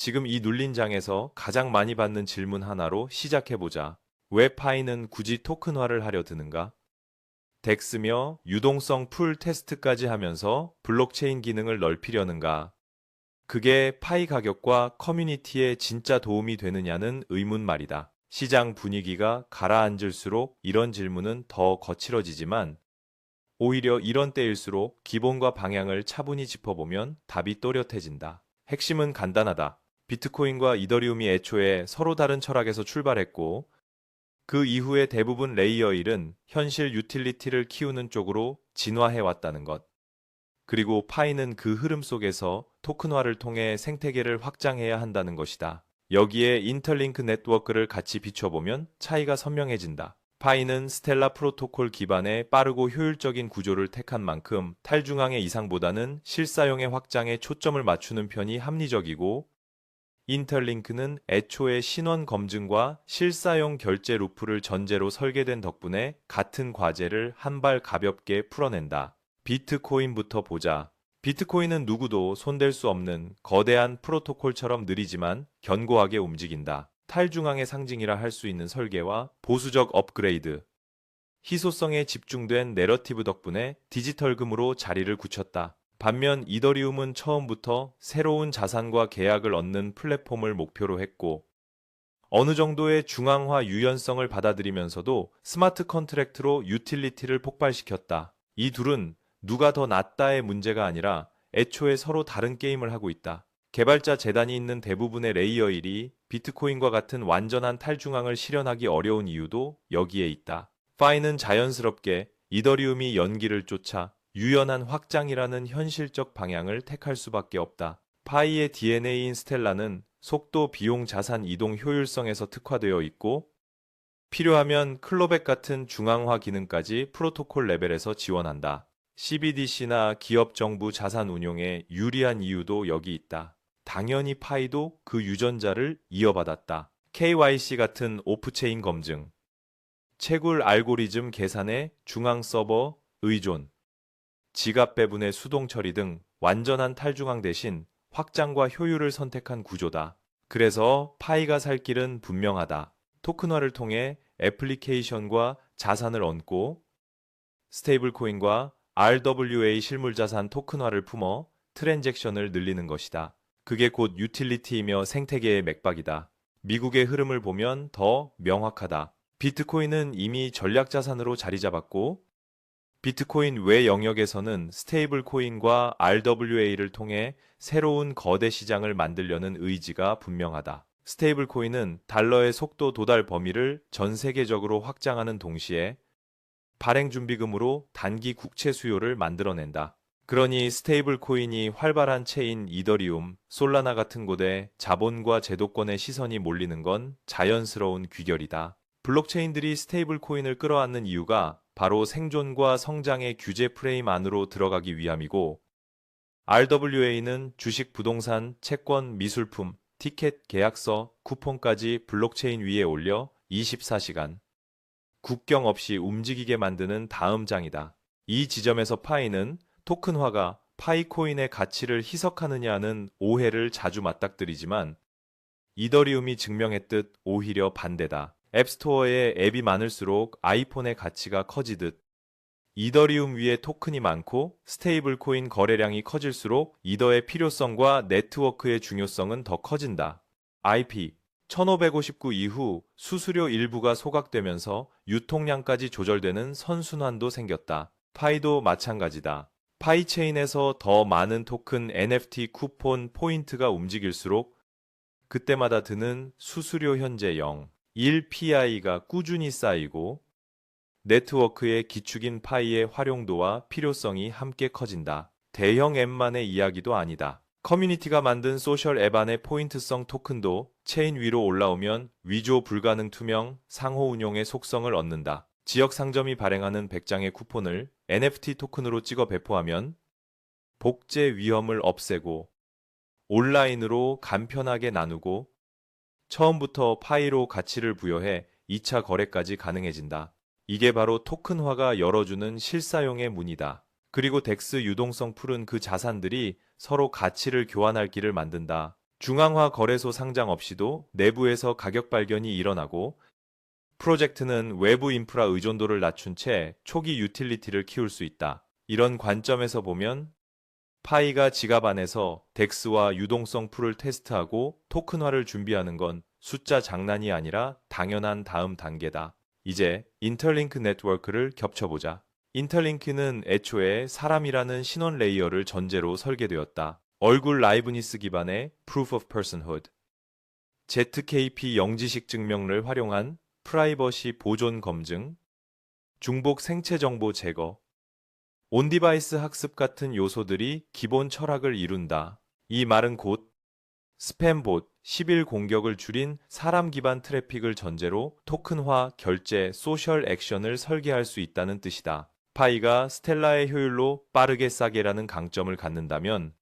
지금 이 눌린 장에서 가장 많이 받는 질문 하나로 시작해보자. 왜 파이는 굳이 토큰화를 하려 드는가? 덱스며 유동성 풀 테스트까지 하면서 블록체인 기능을 넓히려는가? 그게 파이 가격과 커뮤니티에 진짜 도움이 되느냐는 의문 말이다. 시장 분위기가 가라앉을수록 이런 질문은 더 거칠어지지만 오히려 이런 때일수록 기본과 방향을 차분히 짚어보면 답이 또렷해진다. 핵심은 간단하다. 비트코인과 이더리움이 애초에 서로 다른 철학에서 출발했고 그 이후에 대부분 레이어 1은 현실 유틸리티를 키우는 쪽으로 진화해왔다는 것. 그리고 파이는 그 흐름 속에서 토큰화를 통해 생태계를 확장해야 한다는 것이다. 여기에 인터링크 네트워크를 같이 비춰보면 차이가 선명해진다. 파이는 스텔라 프로토콜 기반의 빠르고 효율적인 구조를 택한 만큼 탈중앙의 이상보다는 실사용의 확장에 초점을 맞추는 편이 합리적이고 인터링크는 애초에 신원 검증과 실사용 결제 루프를 전제로 설계된 덕분에 같은 과제를 한 발 가볍게 풀어낸다. 비트코인부터 보자. 비트코인은 누구도 손댈 수 없는 거대한 프로토콜처럼 느리지만 견고하게 움직인다. 탈중앙의 상징이라 할 수 있는 설계와 보수적 업그레이드, 희소성에 집중된 내러티브 덕분에 디지털금으로 자리를 굳혔다. 반면 이더리움은 처음부터 새로운 자산과 계약을 얻는 플랫폼을 목표로 했고 어느 정도의 중앙화 유연성을 받아들이면서도 스마트 컨트랙트로 유틸리티를 폭발시켰다. 이 둘은 누가 더 낫다의 문제가 아니라 애초에 서로 다른 게임을 하고 있다. 개발자 재단이 있는 대부분의 레이어 1이 비트코인과 같은 완전한 탈중앙을 실현하기 어려운 이유도 여기에 있다. 파이는 자연스럽게 이더리움이 연기를 쫓아 유연한 확장이라는 현실적 방향을 택할 수밖에 없다. 파이의 DNA인 스텔라는 속도, 비용, 자산 이동 효율성에서 특화되어 있고 필요하면 클로백 같은 중앙화 기능까지 프로토콜 레벨에서 지원한다. CBDC나 기업 정부 자산 운용에 유리한 이유도 여기 있다. 당연히 파이도 그 유전자를 이어받았다. KYC 같은 오프체인 검증, 채굴 알고리즘 계산의 중앙 서버 의존, 지갑 배분의 수동 처리 등 완전한 탈중앙 대신 확장과 효율을 선택한 구조다. 그래서 파이가 살 길은 분명하다. 토큰화를 통해 애플리케이션과 자산을 얹고 스테이블 코인과 RWA 실물자산 토큰화를 품어 트랜잭션을 늘리는 것이다. 그게 곧 유틸리티이며 생태계의 맥박이다. 미국의 흐름을 보면 더 명확하다. 비트코인은 이미 전략자산으로 자리 잡았고 비트코인 외 영역에서는 스테이블 코인과 RWA를 통해 새로운 거대 시장을 만들려는 의지가 분명하다. 스테이블 코인은 달러의 속도 도달 범위를 전 세계적으로 확장하는 동시에 발행 준비금으로 단기 국채 수요를 만들어낸다. 그러니 스테이블 코인이 활발한 체인 이더리움, 솔라나 같은 곳에 자본과 제도권의 시선이 몰리는 건 자연스러운 귀결이다. 블록체인들이 스테이블 코인을 끌어안는 이유가 바로 생존과 성장의 규제 프레임 안으로 들어가기 위함이고 RWA는 주식, 부동산, 채권, 미술품, 티켓, 계약서, 쿠폰까지 블록체인 위에 올려 24시간 국경 없이 움직이게 만드는 다음 장이다. 이 지점에서 파이는 토큰화가 파이코인의 가치를 희석하느냐는 오해를 자주 맞닥뜨리지만 이더리움이 증명했듯 오히려 반대다. 앱스토어에 앱이 많을수록 아이폰의 가치가 커지듯 이더리움 위에 토큰이 많고 스테이블 코인 거래량이 커질수록 이더의 필요성과 네트워크의 중요성은 더 커진다. IP 1559 이후 수수료 일부가 소각되면서 유통량까지 조절되는 선순환도 생겼다. 파이도 마찬가지다. 파이체인에서 더 많은 토큰, NFT, 쿠폰, 포인트가 움직일수록 그때마다 드는 수수료 현재 0, 1PI가 꾸준히 쌓이고 네트워크의 기축인 파이의 활용도와 필요성이 함께 커진다. 대형 앱만의 이야기도 아니다. 커뮤니티가 만든 소셜 앱 안의 포인트성 토큰도 체인 위로 올라오면 위조 불가능 투명, 상호 운용의 속성을 얻는다. 지역 상점이 발행하는 100장의 쿠폰을 NFT 토큰으로 찍어 배포하면 복제 위험을 없애고 온라인으로 간편하게 나누고 처음부터 파이로 가치를 부여해 2차 거래까지 가능해진다. 이게 바로 토큰화가 열어주는 실사용의 문이다. 그리고 덱스 유동성 풀은 그 자산들이 서로 가치를 교환할 길을 만든다. 중앙화 거래소 상장 없이도 내부에서 가격 발견이 일어나고 프로젝트는 외부 인프라 의존도를 낮춘 채 초기 유틸리티를 키울 수 있다. 이런 관점에서 보면 파이가 지갑 안에서 덱스와 유동성 풀을 테스트하고 토큰화를 준비하는 건 숫자 장난이 아니라 당연한 다음 단계다. 이제 인터링크 네트워크를 겹쳐보자. 인터링크는 애초에 사람이라는 신원 레이어를 전제로 설계되었다. 얼굴 라이브니스 기반의 Proof of Personhood, ZKP 영지식 증명을 활용한 프라이버시 보존 검증, 중복 생체 정보 제거, 온디바이스 학습 같은 요소들이 기본 철학을 이룬다. 이 말은 곧 스팸봇 10일 공격을 줄인 사람 기반 트래픽을 전제로 토큰화, 결제, 소셜 액션을 설계할 수 있다는 뜻이다. 파이가 스텔라의 효율로 빠르게 싸게라는 강점을 갖는다면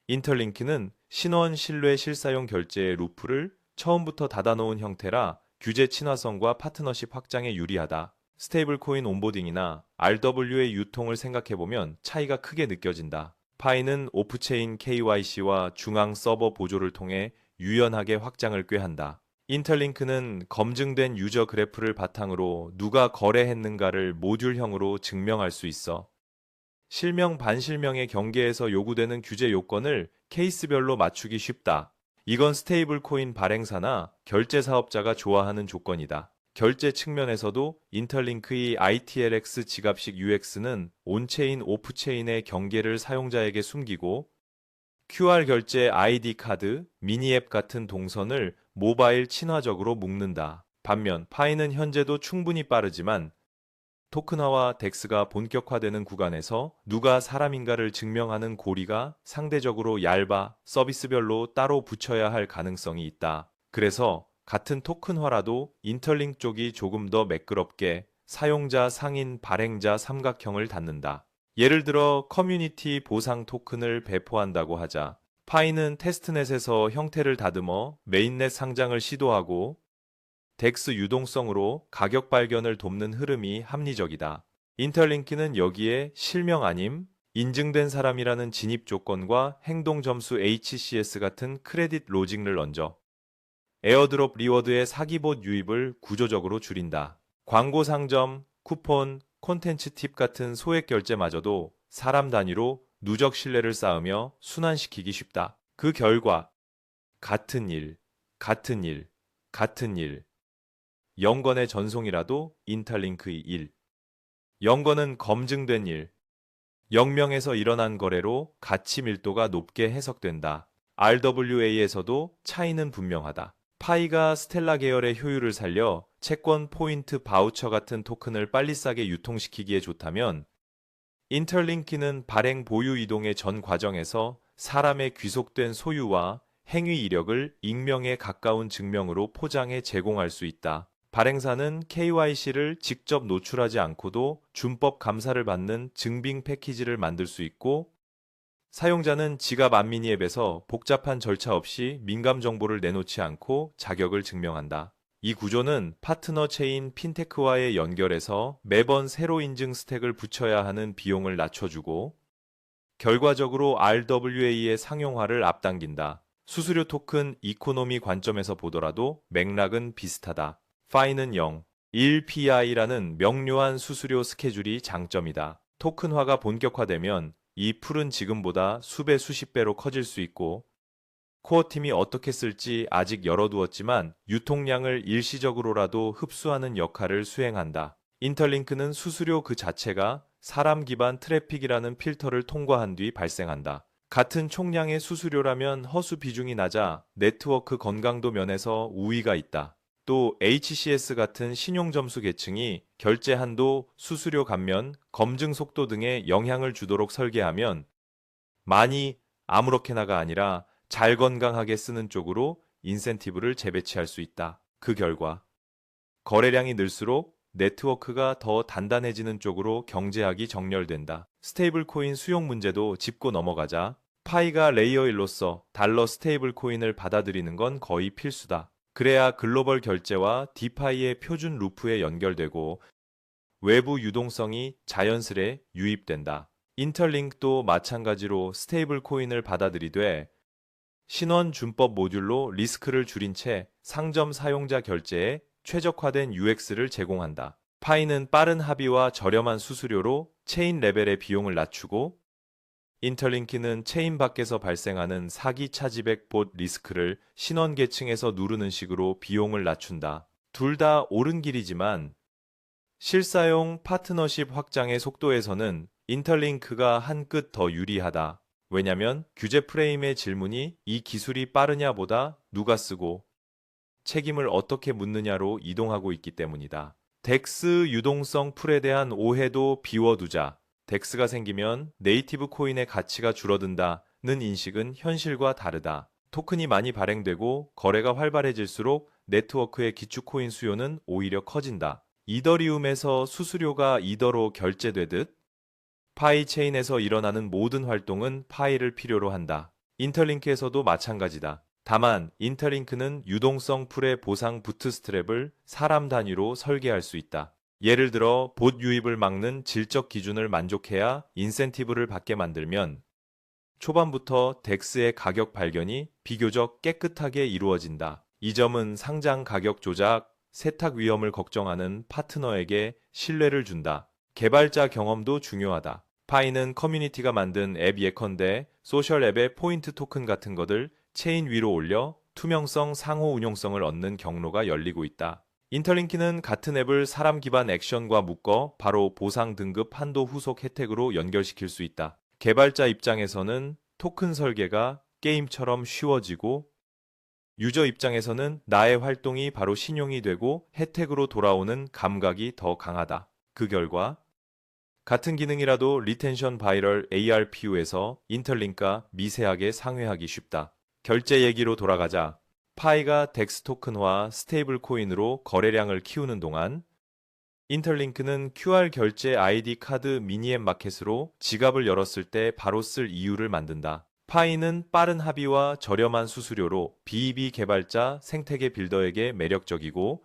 인터링크는 신원 신뢰 실사용 결제의 루프를 처음부터 닫아놓은 형태라 규제 친화성과 파트너십 확장에 유리하다. 스테이블 코인 온보딩이나 RW의 유통을 생각해보면 차이가 크게 느껴진다. 파이는 오프체인 KYC와 중앙 서버 보조를 통해 유연하게 확장을 꾀한다. 인터링크는 검증된 유저 그래프를 바탕으로 누가 거래했는가를 모듈형으로 증명할 수 있어. 실명 반실명의 경계에서 요구되는 규제 요건을 케이스별로 맞추기 쉽다. 이건 스테이블 코인 발행사나 결제 사업자가 좋아하는 조건이다. 결제 측면에서도 인터링크의 ITLX 지갑식 UX는 온체인 오프체인의 경계를 사용자에게 숨기고 QR 결제 ID 카드, 미니앱 같은 동선을 모바일 친화적으로 묶는다. 반면 파이는 현재도 충분히 빠르지만 토큰화와 덱스가 본격화되는 구간에서 누가 사람인가를 증명하는 고리가 상대적으로 얇아 서비스별로 따로 붙여야 할 가능성이 있다. 그래서 같은 토큰화라도 인터링 쪽이 조금 더 매끄럽게 사용자 상인 발행자 삼각형을 닫는다. 예를 들어 커뮤니티 보상 토큰을 배포한다고 하자. 파이는 테스트넷에서 형태를 다듬어 메인넷 상장을 시도하고 덱스 유동성으로 가격 발견을 돕는 흐름이 합리적이다. 인터링크는 여기에 실명 아님, 인증된 사람이라는 진입 조건과 행동 점수 HCS 같은 크레딧 로직을 얹어 에어드롭 리워드의 사기봇 유입을 구조적으로 줄인다. 광고 상점, 쿠폰, 콘텐츠 팁 같은 소액 결제마저도 사람 단위로 누적 신뢰를 쌓으며 순환시키기 쉽다. 그 결과 같은 일, 같은 일, 같은 일, 0건의 전송이라도 인터링크의 일, 0건은 검증된 일, 0명에서 일어난 거래로 가치 밀도가 높게 해석된다. RWA에서도 차이는 분명하다. 파이가 스텔라 계열의 효율을 살려 채권 포인트 바우처 같은 토큰을 빨리 싸게 유통시키기에 좋다면 인터링크는 발행 보유 이동의 전 과정에서 사람의 귀속된 소유와 행위 이력을 익명에 가까운 증명으로 포장해 제공할 수 있다. 발행사는 KYC를 직접 노출하지 않고도 준법 감사를 받는 증빙 패키지를 만들 수 있고 사용자는 지갑 안미니 앱에서 복잡한 절차 없이 민감 정보를 내놓지 않고 자격을 증명한다. 이 구조는 파트너 체인 핀테크와의 연결해서 매번 새로 인증 스택을 붙여야 하는 비용을 낮춰주고 결과적으로 RWA의 상용화를 앞당긴다. 수수료 토큰 이코노미 관점에서 보더라도 맥락은 비슷하다. 파이는 0, 1PI라는 명료한 수수료 스케줄이 장점이다. 토큰화가 본격화되면 이 풀은 지금보다 수배 수십 배로 커질 수 있고 코어팀이 어떻게 쓸지 아직 열어두었지만 유통량을 일시적으로라도 흡수하는 역할을 수행한다. 인터링크는 수수료 그 자체가 사람 기반 트래픽이라는 필터를 통과한 뒤 발생한다. 같은 총량의 수수료라면 허수 비중이 낮아 네트워크 건강도 면에서 우위가 있다. 또 HCS 같은 신용점수 계층이 결제 한도, 수수료 감면, 검증 속도 등에 영향을 주도록 설계하면 많이 아무렇게나가 아니라 잘 건강하게 쓰는 쪽으로 인센티브를 재배치할 수 있다. 그 결과 거래량이 늘수록 네트워크가 더 단단해지는 쪽으로 경제학이 정렬된다. 스테이블 코인 수용 문제도 짚고 넘어가자 파이가 레이어 1로서 달러 스테이블 코인을 받아들이는 건 거의 필수다. 그래야 글로벌 결제와 디파이의 표준 루프에 연결되고 외부 유동성이 자연스레 유입된다. 인터링크도 마찬가지로 스테이블 코인을 받아들이되 신원 준법 모듈로 리스크를 줄인 채 상점 사용자 결제에 최적화된 UX를 제공한다. 파이는 빠른 합의와 저렴한 수수료로 체인 레벨의 비용을 낮추고, 인터링키는 체인 밖에서 발생하는 사기 차지백 봇 리스크를 신원 계층에서 누르는 식으로 비용을 낮춘다. 둘 다 옳은 길이지만 실사용 파트너십 확장의 속도에서는 인터링크가 한 끗 더 유리하다. 왜냐면 규제 프레임의 질문이 이 기술이 빠르냐보다 누가 쓰고 책임을 어떻게 묻느냐로 이동하고 있기 때문이다. 덱스 유동성 풀에 대한 오해도 비워두자. 덱스가 생기면 네이티브 코인의 가치가 줄어든다는 인식은 현실과 다르다. 토큰이 많이 발행되고 거래가 활발해질수록 네트워크의 기축코인 수요는 오히려 커진다. 이더리움에서 수수료가 이더로 결제되듯 파이 체인에서 일어나는 모든 활동은 파이를 필요로 한다. 인터링크에서도 마찬가지다. 다만 인터링크는 유동성 풀의 보상 부트스트랩을 사람 단위로 설계할 수 있다. 예를 들어 봇 유입을 막는 질적 기준을 만족해야 인센티브를 받게 만들면 초반부터 덱스의 가격 발견이 비교적 깨끗하게 이루어진다. 이 점은 상장 가격 조작, 세탁 위험을 걱정하는 파트너에게 신뢰를 준다. 개발자 경험도 중요하다. 파이는 커뮤니티가 만든 앱 예컨대 소셜 앱의 포인트 토큰 같은 것들 체인 위로 올려 투명성, 상호 운용성을 얻는 경로가 열리고 있다. 인터링키는 같은 앱을 사람 기반 액션과 묶어 바로 보상 등급 한도 후속 혜택으로 연결시킬 수 있다. 개발자 입장에서는 토큰 설계가 게임처럼 쉬워지고, 유저 입장에서는 나의 활동이 바로 신용이 되고 혜택으로 돌아오는 감각이 더 강하다. 그 결과 같은 기능이라도 리텐션 바이럴 ARPU에서 인터링크가 미세하게 상회하기 쉽다. 결제 얘기로 돌아가자. 파이가 덱스 토큰화 스테이블 코인으로 거래량을 키우는 동안 인터링크는 QR 결제 아이디 카드 미니앱 마켓으로 지갑을 열었을 때 바로 쓸 이유를 만든다. 파이는 빠른 합의와 저렴한 수수료로 BEB 개발자 생태계 빌더에게 매력적이고,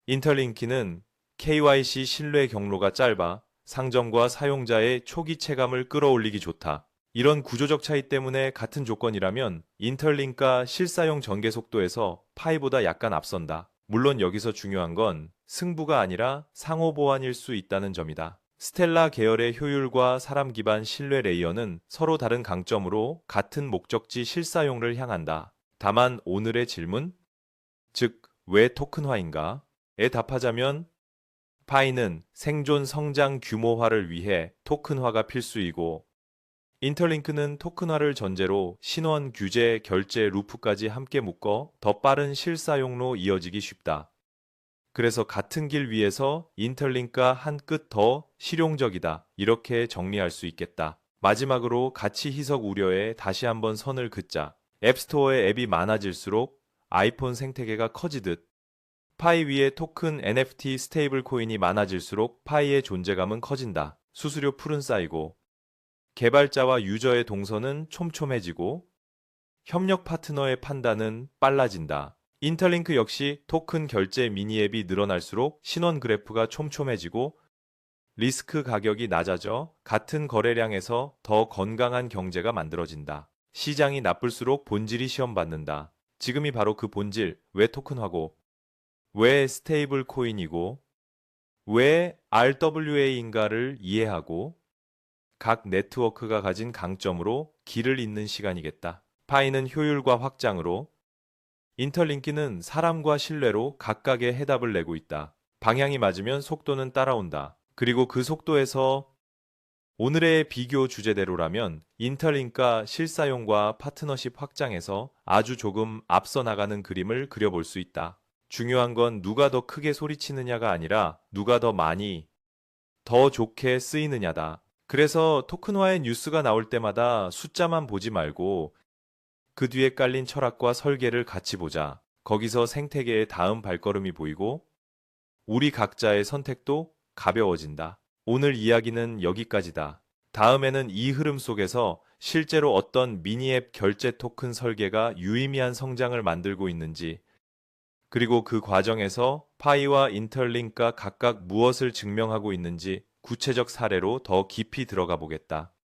인터링키는 KYC 신뢰 경로가 짧아 상점과 사용자의 초기 체감을 끌어올리기 좋다. 이런 구조적 차이 때문에 같은 조건이라면 인터링크가 실사용 전개 속도에서 파이보다 약간 앞선다. 물론 여기서 중요한 건 승부가 아니라 상호 보완일 수 있다는 점이다. 스텔라 계열의 효율과 사람 기반 신뢰 레이어는 서로 다른 강점으로 같은 목적지 실사용을 향한다. 다만 오늘의 질문, 즉 왜 토큰화인가?에 답하자면 파이는 생존 성장 규모화를 위해 토큰화가 필수이고, 인터링크는 토큰화를 전제로 신원, 규제, 결제, 루프까지 함께 묶어 더 빠른 실사용로 이어지기 쉽다. 그래서 같은 길 위에서 인터링크가 한 끗 더 실용적이다. 이렇게 정리할 수 있겠다. 마지막으로 가치 희석 우려에 다시 한번 선을 긋자. 앱스토어에 앱이 많아질수록 아이폰 생태계가 커지듯 파이 위에 토큰, NFT, 스테이블 코인이 많아질수록 파이의 존재감은 커진다. 수수료 풀은 쌓이고 개발자와 유저의 동선은 촘촘해지고 협력 파트너의 판단은 빨라진다. 인터링크 역시 토큰 결제 미니앱이 늘어날수록 신원 그래프가 촘촘해지고 리스크 가격이 낮아져 같은 거래량에서 더 건강한 경제가 만들어진다. 시장이 나쁠수록 본질이 시험받는다. 지금이 바로 그 본질, 왜 토큰화고, 왜 스테이블 코인이고, 왜 RWA인가를 이해하고 각 네트워크가 가진 강점으로 길을 잇는 시간이겠다. 파이는 효율과 확장으로, 인터링키는 사람과 신뢰로 각각의 해답을 내고 있다. 방향이 맞으면 속도는 따라온다. 그리고 그 속도에서 오늘의 비교 주제대로라면 인터링크가 실사용과 파트너십 확장에서 아주 조금 앞서 나가는 그림을 그려볼 수 있다. 중요한 건 누가 더 크게 소리치느냐가 아니라 누가 더 많이, 더 좋게 쓰이느냐다. 그래서 토큰화의 뉴스가 나올 때마다 숫자만 보지 말고 그 뒤에 깔린 철학과 설계를 같이 보자. 거기서 생태계의 다음 발걸음이 보이고 우리 각자의 선택도 가벼워진다. 오늘 이야기는 여기까지다. 다음에는 이 흐름 속에서 실제로 어떤 미니앱 결제 토큰 설계가 유의미한 성장을 만들고 있는지, 그리고 그 과정에서 파이와 인터링크가 각각 무엇을 증명하고 있는지 구체적 사례로 더 깊이 들어가 보겠다.